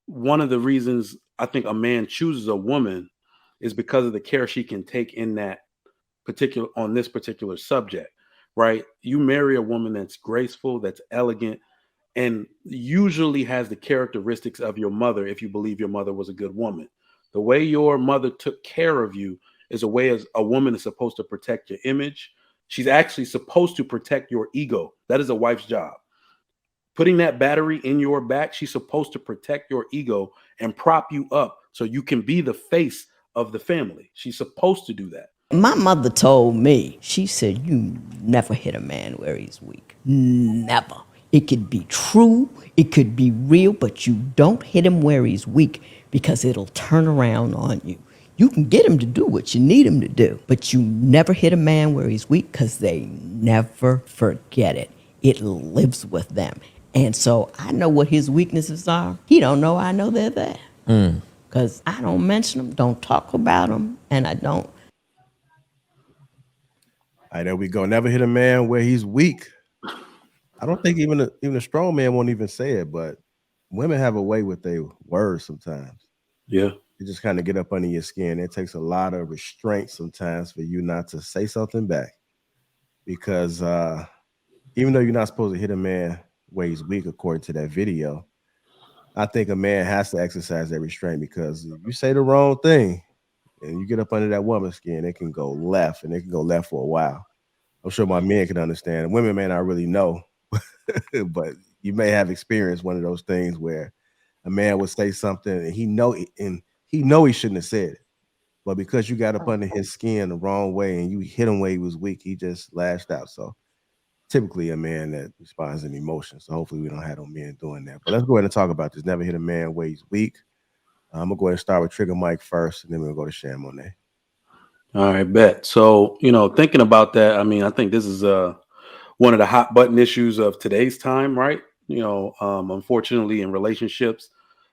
one of the reasons I think a man chooses a woman is because of the care she can take in that particular on this particular subject, right? You marry a woman that's graceful, that's elegant, and usually has the characteristics of your mother if you believe your mother was a good woman. The way your mother took care of you is a way as a woman is supposed to protect your image. She's actually supposed to protect your ego. That is a wife's job. Putting that battery in your back, she's supposed to protect your ego and prop you up so you can be the face of the family. She's supposed to do that. My mother told me, she said, you never hit a man where he's weak. Never. It could be true, it could be real, but you don't hit him where he's weak because it'll turn around on you. You can get him to do what you need him to do, but you never hit a man where he's weak because they never forget it. It lives with them. And so I know what his weaknesses are. He don't know I know they're there. Because I don't mention them, don't talk about them, and I don't. All right, there we go. Never hit a man where he's weak. I don't think even a strong man won't even say it, but women have a way with their words sometimes. Yeah. You just kind of get up under your skin. It takes a lot of restraint sometimes for you not to say something back, because even though you're not supposed to hit a man where he's weak, according to that video, I think a man has to exercise that restraint, because if you say the wrong thing and you get up under that woman's skin, it can go left, and it can go left for a while. I'm sure my men can understand. Women may not really know, but you may have experienced one of those things where a man would say something and he know he shouldn't have said it, but because you got up under his skin the wrong way and you hit him where he was weak, he just lashed out. So typically a man that responds in emotion. So hopefully we don't have no men doing that. But let's go ahead and talk about this. Never hit a man where he's weak. I'm gonna go ahead and start with Trigger Mike first, and then we'll go to Sham Monet. All right, bet. So, thinking about that, I mean, I think this is one of the hot button issues of today's time, right? Unfortunately, in relationships,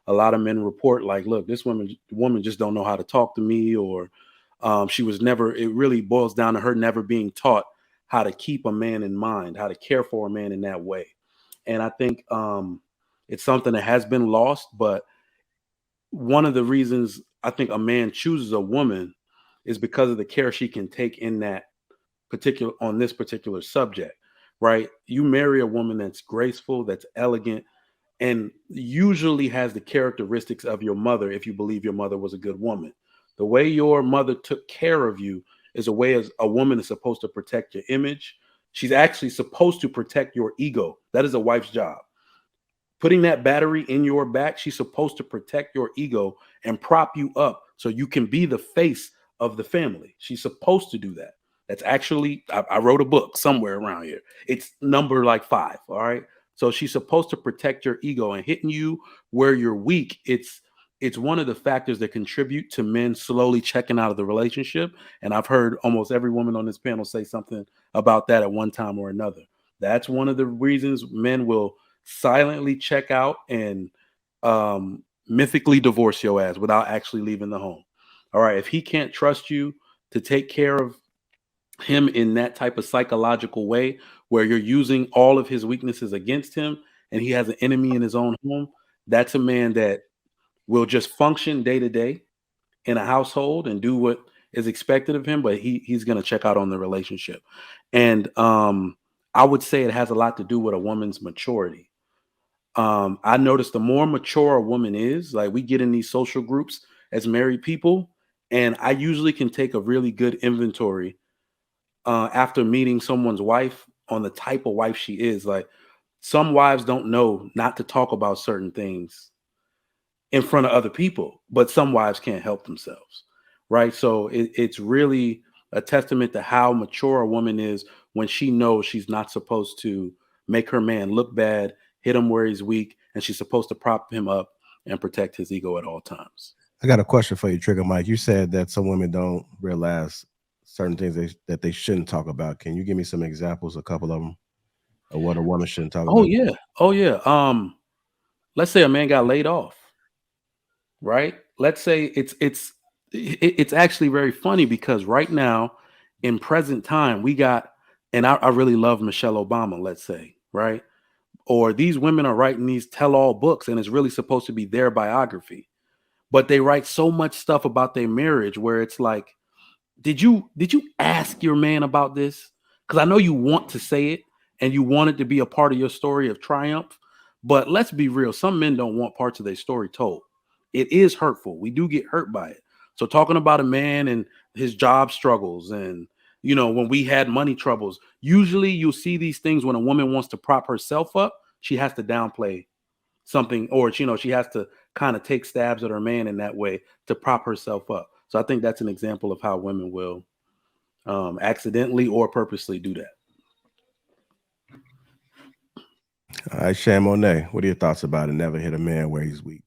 a lot of men report like, look, this woman just don't know how to talk to me, or she was never. It really boils down to her never being taught how to keep a man in mind, how to care for a man in that way. And I think it's something that has been lost. But one of the reasons I think a man chooses a woman is because of the care she can take in that particular on this particular subject, right? You marry a woman that's graceful, that's elegant, and usually has the characteristics of your mother if you believe your mother was a good woman. The way your mother took care of you is a way as a woman is supposed to protect your image. She's actually supposed to protect your ego. That is a wife's job. Putting that battery in your back, she's supposed to protect your ego and prop you up so you can be the face of the family. She's supposed to do that. That's actually, I wrote a book somewhere around here. It's number like 5. All right. So she's supposed to protect your ego, and hitting you where you're weak. It's one of the factors that contribute to men slowly checking out of the relationship. And I've heard almost every woman on this panel say something about that at one time or another. That's one of the reasons men will silently check out and mythically divorce your ass without actually leaving the home. All right. If he can't trust you to take care of him in that type of psychological way where you're using all of his weaknesses against him and he has an enemy in his own home, that's a man that will just function day to day in a household and do what is expected of him, but he's going to check out on the relationship. And I would say it has a lot to do with a woman's maturity. I noticed the more mature a woman is, like we get in these social groups as married people, and I usually can take a really good inventory after meeting someone's wife on the type of wife she is. Like some wives don't know not to talk about certain things in front of other people, but some wives can't help themselves, right? So it's really a testament to how mature a woman is when she knows she's not supposed to make her man look bad, hit him where he's weak, and she's supposed to prop him up and protect his ego at all times. I got a question for you, Trigger Mike. You said that some women don't realize certain things that they shouldn't talk about. Can you give me some examples, a couple of them, of what a woman shouldn't talk Oh about? yeah. Oh yeah. Let's say a man got laid off, right? Let's say it's actually very funny because right now in present time we got, and I really love Michelle Obama, let's say, right? or these women are writing these tell-all books and it's really supposed to be their biography, but they write so much stuff about their marriage where it's like, did you ask your man about this? Because I know you want to say it and you want it to be a part of your story of triumph, but let's be real, some men don't want parts of their story told. It is hurtful. We do get hurt by it. So talking about a man and his job struggles and when we had money troubles, usually you'll see these things when a woman wants to prop herself up, she has to downplay something, or she has to kind of take stabs at her man in that way to prop herself up. So I think that's an example of how women will accidentally or purposely do that. All right, Shan Monet, what are your thoughts about it? Never hit a man where he's weak.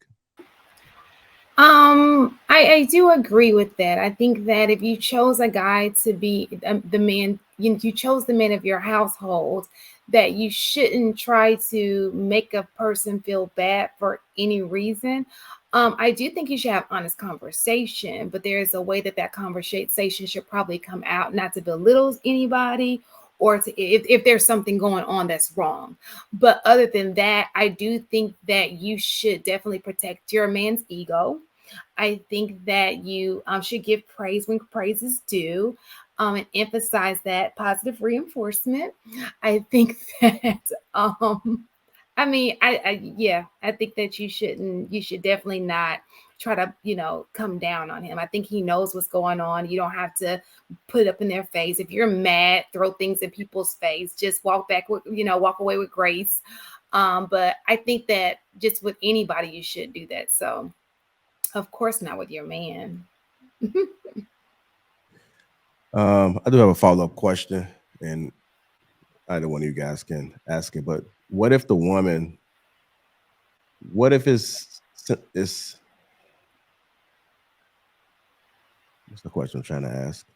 I do agree with that. I think that if you chose a guy to be the man, you chose the man of your household, that you shouldn't try to make a person feel bad for any reason. I do think you should have honest conversation, but there is a way that that conversation should probably come out, not to belittle anybody or to, if there's something going on that's wrong. But other than that, I do think that you should definitely protect your man's ego. I think that you should give praise when praise is due, and emphasize that positive reinforcement. I think that I mean, I think that you should definitely not try to, come down on him. I think he knows what's going on. You don't have to put it up in their face. If you're mad, throw things in people's face. Just walk away with grace. But I think that just with anybody, you should do that. So, of course, not with your man. I do have a follow-up question, and either one of you guys can ask it. But what if it's what's the question I'm trying to ask?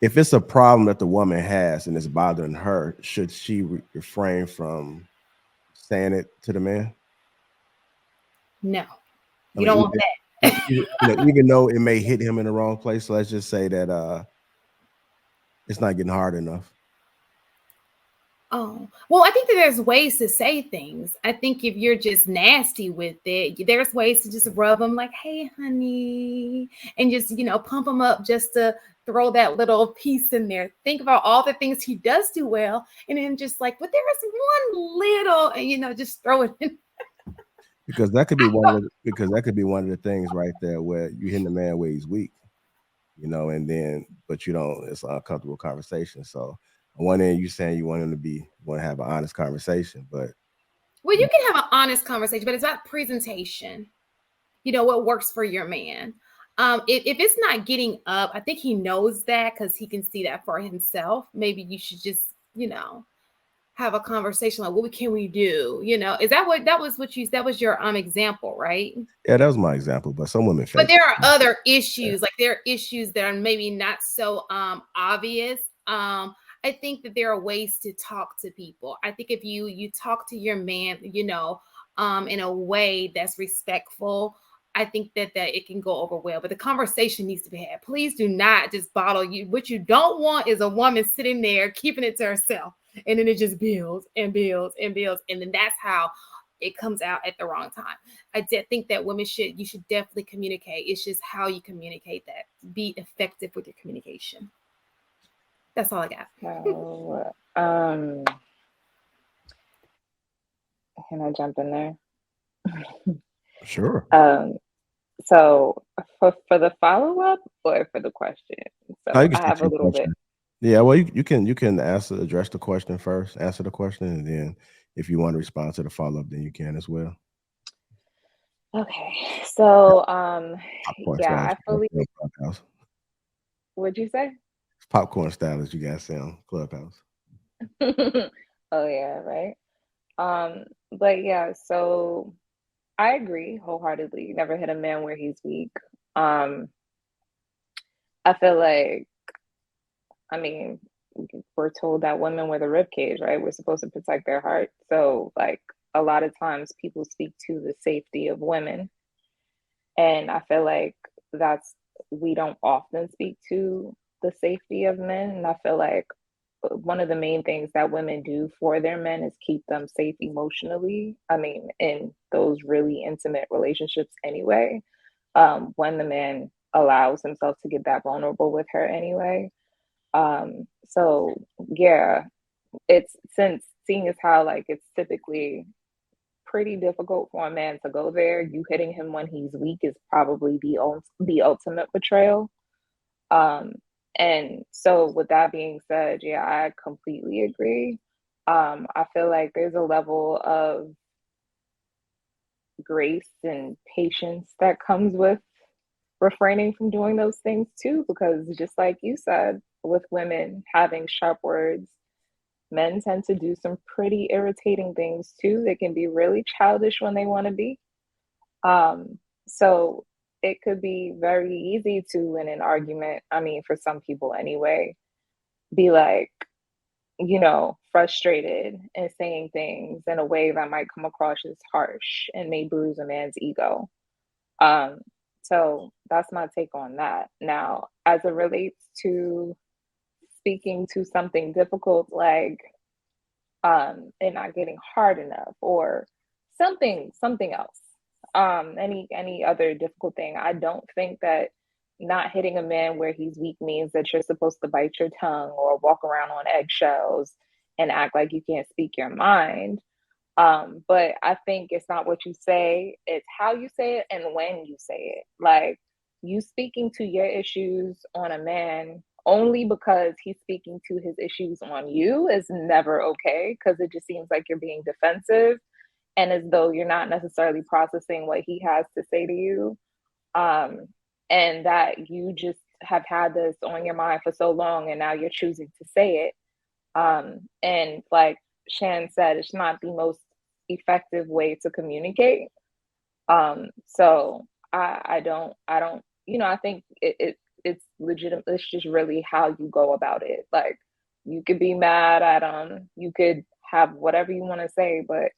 If it's a problem that the woman has and it's bothering her, should she refrain from saying it to the man? No, I you mean, don't want that. even though it may hit him in the wrong place. So let's just say that it's not getting hard enough. Oh, well, I think that there's ways to say things. I think if you're just nasty with it, there's ways to just rub them like, hey, honey, and just, pump them up just to throw that little piece in there. Think about all the things he does do well. And then just like, but there is one little, and, just throw it in. Because that could be one of the things right there where you hit the man where he's weak, and then, but it's an uncomfortable conversation. So on one end, you're saying you want to have an honest conversation, but well, you can have an honest conversation, but it's about presentation. What works for your man. If it's not getting up, I think he knows that because he can see that for himself. Maybe you should just, have a conversation like, what can we do? Is that was your example, right? Yeah, that was my example. But some women face. But there are other issues, like there are issues that are maybe not so obvious. I think that there are ways to talk to people. I think if you talk to your man, in a way that's respectful, I think that it can go over well. But the conversation needs to be had. Please do not just bottle you. What you don't want is a woman sitting there keeping it to herself. And then it just builds and builds and builds. And then that's how it comes out at the wrong time. I did think that you should definitely communicate. It's just how you communicate that. Be effective with your communication. That's all I got. So, can I jump in there? Sure. So for the follow-up or for the question? So I have a little bit. Yeah, well, you can address the question first, answer the question, and then if you want to respond to the follow-up, then you can as well. Okay, so yeah, I fully. What'd you say? It's popcorn style, as you guys say on Clubhouse. Oh yeah, right. But yeah, so I agree wholeheartedly. Never hit a man where he's weak. I feel like, we're told that women were the rib cage, right? We're supposed to protect their heart. So like a lot of times people speak to the safety of women. And I feel like we don't often speak to the safety of men. And I feel like one of the main things that women do for their men is keep them safe emotionally. I mean, in those really intimate relationships anyway, when the man allows himself to get that vulnerable with her anyway. So yeah, it's since seeing as how like it's typically pretty difficult for a man to go there, you hitting him when he's weak is probably the ultimate betrayal. Um, and so with that being said, yeah, I completely agree. I feel like there's a level of grace and patience that comes with refraining from doing those things too, because just like you said, with women having sharp words, men tend to do some pretty irritating things too. They can be really childish when they want to be. So it could be very easy to, in an argument, I mean, for some people anyway, be like, frustrated and saying things in a way that might come across as harsh and may bruise a man's ego. Um, so that's my take on that. Now, as it relates to speaking to something difficult like it not getting hard enough or something else, any other difficult thing, I don't think that not hitting a man where he's weak means that you're supposed to bite your tongue or walk around on eggshells and act like you can't speak your mind. But I think it's not what you say, it's how you say it and when you say it. Like, you speaking to your issues on a man only because he's speaking to his issues on you is never okay, because it just seems like you're being defensive and as though you're not necessarily processing what he has to say to you. Um, and that you just have had this on your mind for so long and now you're choosing to say it. And like Shan said, it's not the most effective way to communicate. So I don't, I think it's legitimate. It's just really how you go about it. Like, you could be mad at them, you could have whatever you want to say, but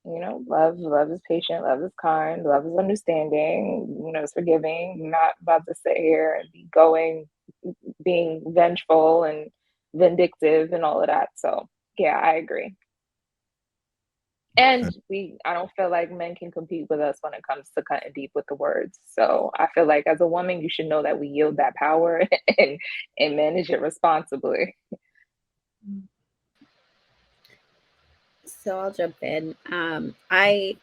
love is patient, love is kind, love is understanding, it's forgiving. You're not about to sit here and being vengeful and vindictive and all of that. So yeah, I agree. And I don't feel like men can compete with us when it comes to cutting deep with the words. So I feel like as a woman, you should know that we yield that power and manage it responsibly. So I'll jump in. I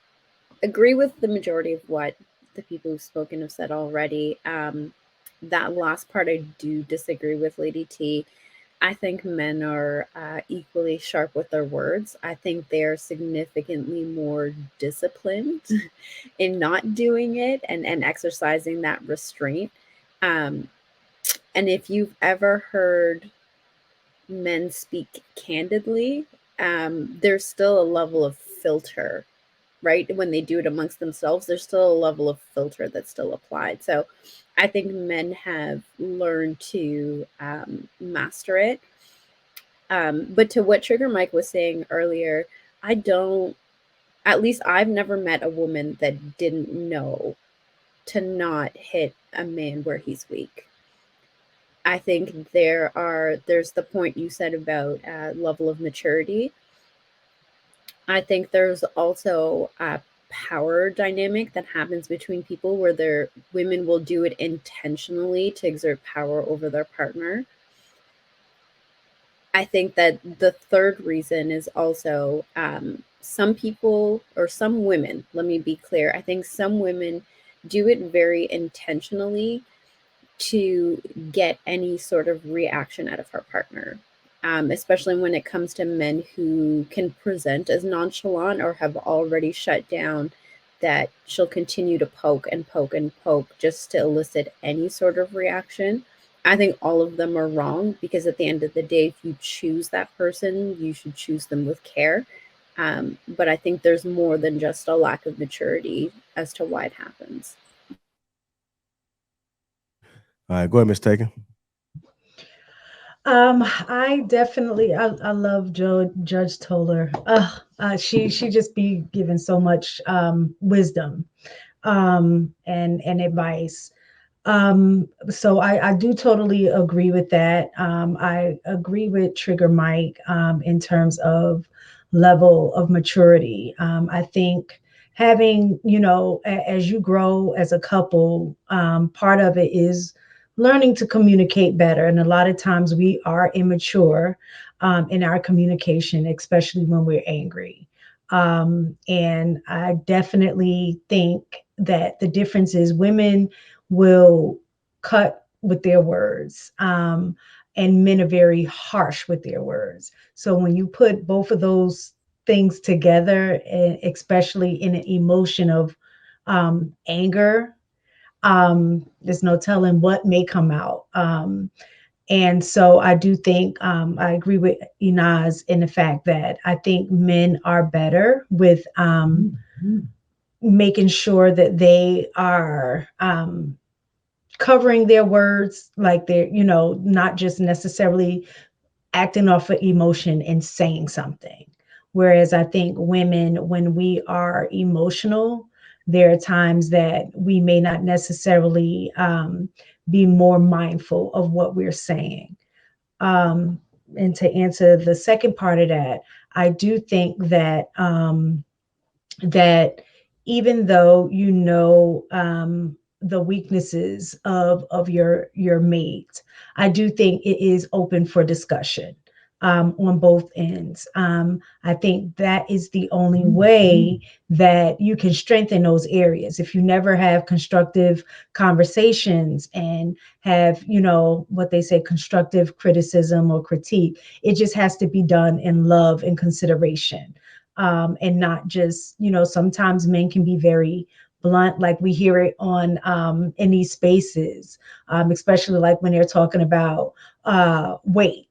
agree with the majority of what the people who've spoken have said already. That last part I do disagree with, Lady T. I think men are equally sharp with their words. I think they're significantly more disciplined in not doing it and exercising that restraint. Um, and if you've ever heard men speak candidly, there's still a level of filter, right? When they do it amongst themselves, there's still a level of filter that's still applied. So I think men have learned to master it. But to what Trigger Mike was saying earlier, at least I've never met a woman that didn't know to not hit a man where he's weak. I think there's the point you said about level of maturity. I think there's also a power dynamic that happens between people where women will do it intentionally to exert power over their partner. I think that the third reason is also some people or some women, let me be clear, I think some women do it very intentionally to get any sort of reaction out of her partner, especially when it comes to men who can present as nonchalant or have already shut down, that she'll continue to poke and poke and poke just to elicit any sort of reaction. I think all of them are wrong, because at the end of the day, if you choose that person, you should choose them with care. But I think there's more than just a lack of maturity as to why it happens. All right, go ahead, Miss Taken. I definitely I love Judge Toller. She just be giving so much wisdom and advice. So I do totally agree with that. I agree with Trigger Mike in terms of level of maturity. I think having, as you grow as a couple, part of it is learning to communicate better. And a lot of times we are immature in our communication, especially when we're angry. And I definitely think that the difference is women will cut with their words. And men are very harsh with their words. So when you put both of those things together, especially in an emotion of anger, there's no telling what may come out. And so I do think I agree with Inaz in the fact that I think men are better with making sure that they are covering their words, like they're, not just necessarily acting off of emotion and saying something. Whereas I think women, when we are emotional, there are times that we may not necessarily be more mindful of what we're saying. And to answer the second part of that, I do think that that even though the weaknesses of your mate, I do think it is open for discussion on both ends. I think that is the only way that you can strengthen those areas. If you never have constructive conversations and have, what they say, constructive criticism or critique, it just has to be done in love and consideration. And not just, sometimes men can be very blunt, like we hear it on in these spaces, especially like when they're talking about weight.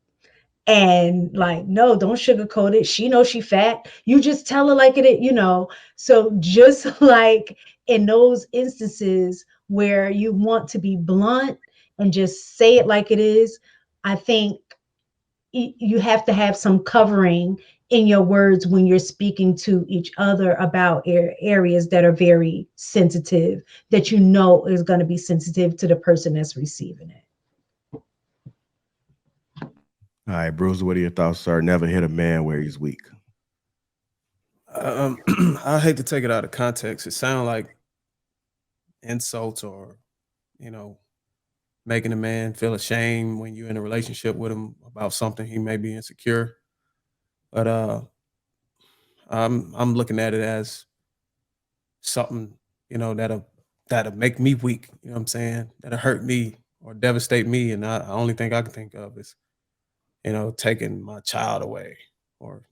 And like, no, don't sugarcoat it. She knows she fat. You just tell her like it. So just like in those instances where you want to be blunt and just say it like it is, I think you have to have some covering in your words when you're speaking to each other about areas that are very sensitive, that is going to be sensitive to the person that's receiving it. All right, Bruce, what are your thoughts, sir? Never hit a man where he's weak. Um, I hate to take it out of context. It sounds like insults or, you know, making a man feel ashamed when you're in a relationship with him about something he may be insecure. But I'm looking at it as something, that'll make me weak. You know what I'm saying? That'll hurt me or devastate me. And the only thing I can think of is, taking my child away or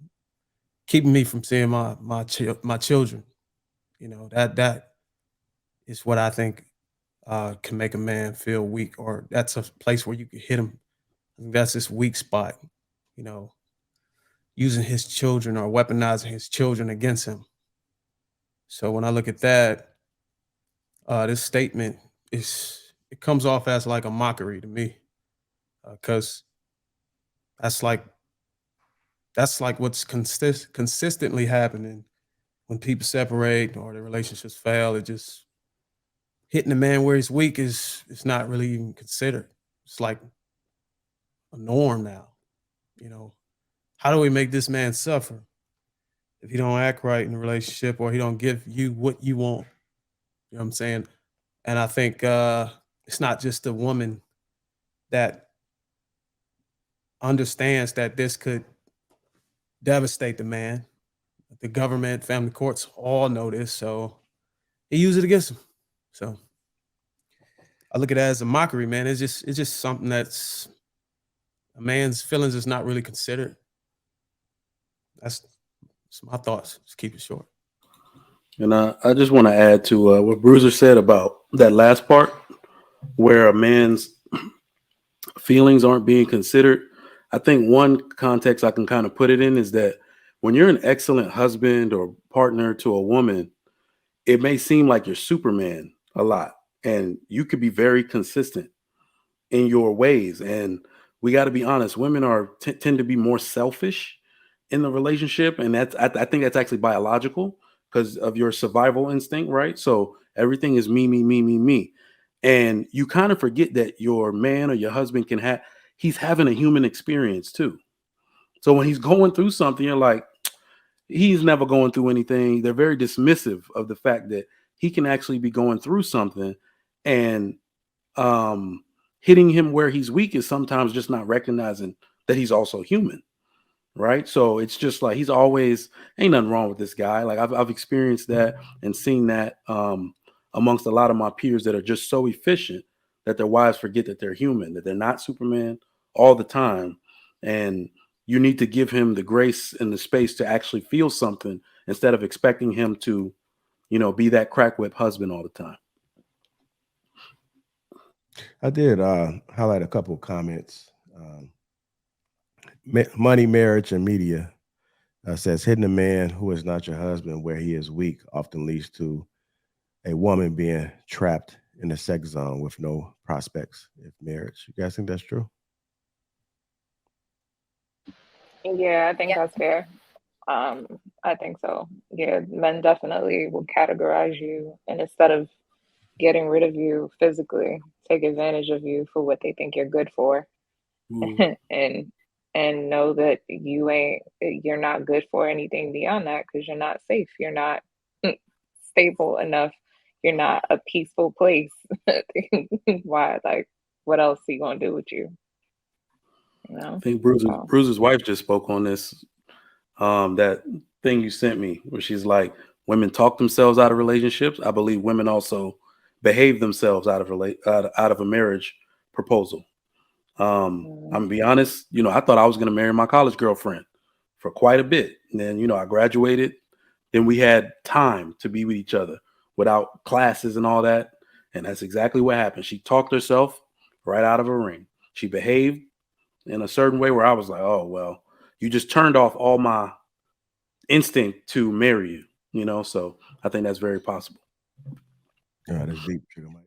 keeping me from seeing my children. That is what I think can make a man feel weak, or that's a place where you can hit him. I think that's his weak spot. You know, using his children or weaponizing his children against him. So when I look at that, this statement it comes off as like a mockery to me, because that's like what's consistently happening when people separate or their relationships fail. It just hitting a man where he's weak is it's not really even considered. It's like a norm now. You know, how do we make this man suffer if he don't act right in a relationship or he don't give you what you want? You know what I'm saying? And I think it's not just the woman that understands that this could devastate the man. The government, family courts all know this, so he used it against him. So I look at it as a mockery, man. It's just something that's a man's feelings is not really considered. That's my thoughts. Just keep it short. And I just want to add to what Bruiser said about that last part, where a man's feelings aren't being considered. I think one context I can kind of put it in is that when you're an excellent husband or partner to a woman, it may seem like you're Superman a lot, and you could be very consistent in your ways. And we got to be honest, women tend to be more selfish in the relationship, and I think that's actually biological because of your survival instinct, right? So everything is me, me, me, me, me. And you kind of forget that your man or your husband he's having a human experience too. So when he's going through something, you're like, he's never going through anything. They're very dismissive of the fact that he can actually be going through something, and hitting him where he's weak is sometimes just not recognizing that he's also human. Right. So it's just like he's always ain't nothing wrong with this guy. Like I've experienced that and seen that amongst a lot of my peers that are just so efficient that their wives forget that they're human, that they're not Superman all the time. And you need to give him the grace and the space to actually feel something instead of expecting him to, be that crack whip husband all the time. I did highlight a couple of comments. Money, Marriage, and Media says hitting a man who is not your husband where he is weak often leads to a woman being trapped in a sex zone with no prospects of marriage. You guys think that's true? Yeah, I think Yeah. that's fair. I think so. Yeah, men definitely will categorize you, and instead of getting rid of you physically, take advantage of you for what they think you're good for, Ooh. and know that you're not good for anything beyond that because you're not safe. You're not stable enough. You're not a peaceful place. Why? Like, what else he gonna do with you? You I know? think So, Bruce's wife just spoke on this. That thing you sent me where she's like, women talk themselves out of relationships. I believe women also behave themselves out of a marriage proposal. I'm gonna be honest, I thought I was gonna marry my college girlfriend for quite a bit. And then, I graduated. Then we had time to be with each other without classes and all that. And that's exactly what happened. She talked herself right out of a ring. She behaved in a certain way where I was like, oh, well, you just turned off all my instinct to marry you, so I think that's very possible. Yeah, that's deep, Sugar Mike.